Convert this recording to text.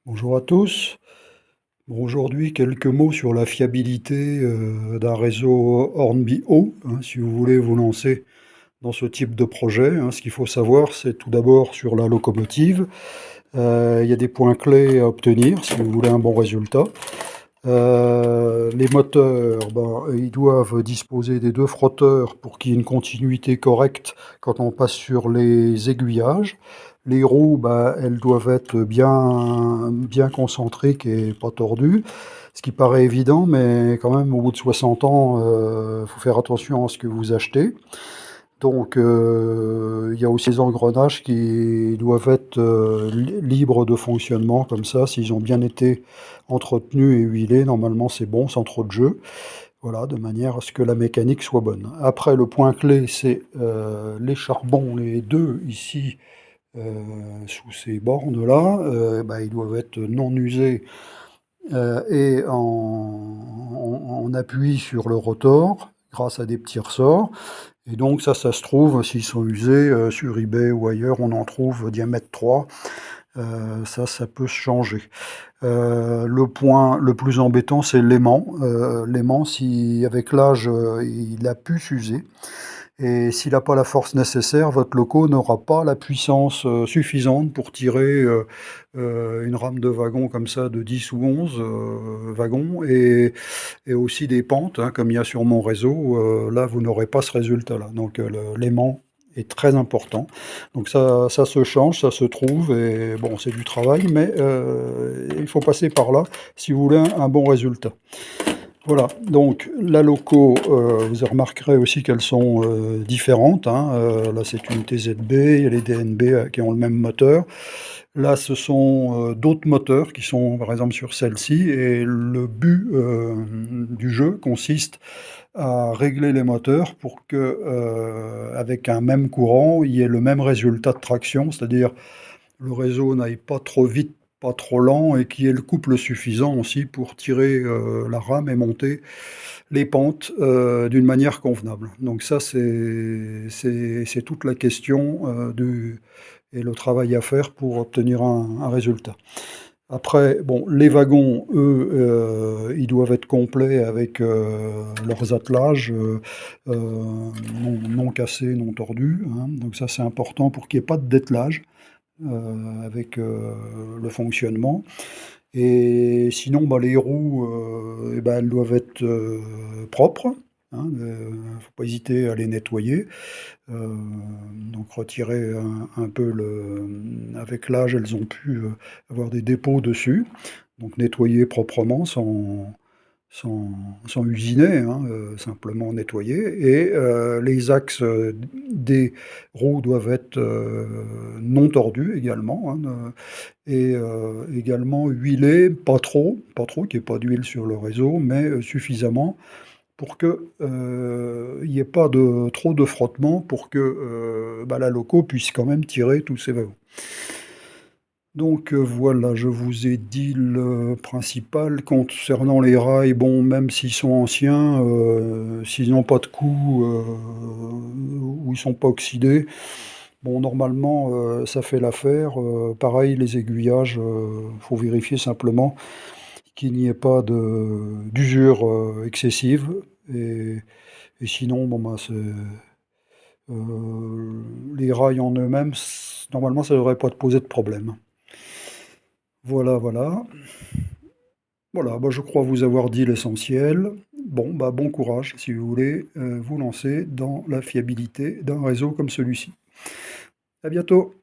Bonjour à tous. Bon, aujourd'hui, quelques mots sur la fiabilité d'un réseau Hornby Haut, hein, si vous voulez vous lancer dans ce type de projet. Hein. Ce qu'il faut savoir, c'est tout d'abord sur la locomotive. Il y a des points clés à obtenir si vous voulez un bon résultat. Les moteurs, ben, ils doivent disposer des deux frotteurs pour qu'il y ait une continuité correcte quand on passe sur les aiguillages. Les roues, ben, elles doivent être bien concentriques et pas tordues, ce qui paraît évident, mais quand même, au bout de 60 ans, il faut faire attention à ce que vous achetez. Donc, il y a aussi les engrenages qui doivent être libres de fonctionnement, comme ça, s'ils ont bien été entretenus et huilés, normalement c'est bon, sans trop de jeu. Voilà, de manière à ce que la mécanique soit bonne. Après, le point clé, c'est les charbons, les deux ici, sous ces bornes-là, bah, ils doivent être non usés et en appui sur le rotor, grâce à des petits ressorts. Et donc ça se trouve, s'ils sont usés, sur eBay ou ailleurs, on en trouve diamètre 3. Ça peut se changer. Le point le plus embêtant, c'est l'aimant. L'aimant, si avec l'âge, il a pu s'user et s'il n'a pas la force nécessaire, votre loco n'aura pas la puissance, suffisante pour tirer, une rame de wagon comme ça de 10 ou 11 wagons et aussi des pentes, hein, comme il y a sur mon réseau, là, vous n'aurez pas ce résultat-là. Donc l'aimant est très important. Donc ça se change, ça se trouve et bon, c'est du travail, mais il faut passer par là si vous voulez un bon résultat. Voilà, donc la loco, vous remarquerez aussi qu'elles sont différentes. Hein. Là, c'est une TZB, il y a les DNB qui ont le même moteur. Là, ce sont d'autres moteurs qui sont, par exemple, sur celle-ci. Et le but du jeu consiste à régler les moteurs pour que, avec un même courant, il y ait le même résultat de traction, c'est-à-dire le réseau n'aille pas trop vite, pas trop lent, et qu'il y ait le couple suffisant aussi pour tirer la rame et monter les pentes d'une manière convenable. Donc ça, c'est toute la question et le travail à faire pour obtenir un résultat. Après, bon, les wagons, eux, ils doivent être complets avec leurs attelages non cassés, non tordus. Hein. Donc ça, c'est important pour qu'il n'y ait pas de dételage avec le fonctionnement. Et sinon, bah, les roues, eh ben, elles doivent être propres. Hein, faut pas hésiter à les nettoyer. Donc retirer un peu avec l'âge, elles ont pu avoir des dépôts dessus. Donc nettoyer proprement sans, sans usiner, hein, simplement nettoyer. Et les axes des roues doivent être non tordus également, hein, et également huilés, pas trop, qu'il n'y ait pas d'huile sur le réseau, mais suffisamment pour que il n'y ait pas trop de frottement pour que bah, la loco puisse quand même tirer tous ses wagons. Donc voilà, je vous ai dit le principal. Concernant les rails, bon, même s'ils sont anciens, s'ils n'ont pas de coups ou ils sont pas oxydés, bon, normalement, ça fait l'affaire. Pareil, les aiguillages, faut vérifier simplement qu'il n'y ait pas d'usure excessive. Et, et sinon, bon, bah, les rails en eux-mêmes, normalement, ça ne devrait pas te poser de problème. Voilà, voilà. Voilà, bah, je crois vous avoir dit l'essentiel. Bon, bah, bon courage si vous voulez vous lancer dans la fiabilité d'un réseau comme celui-ci. À bientôt.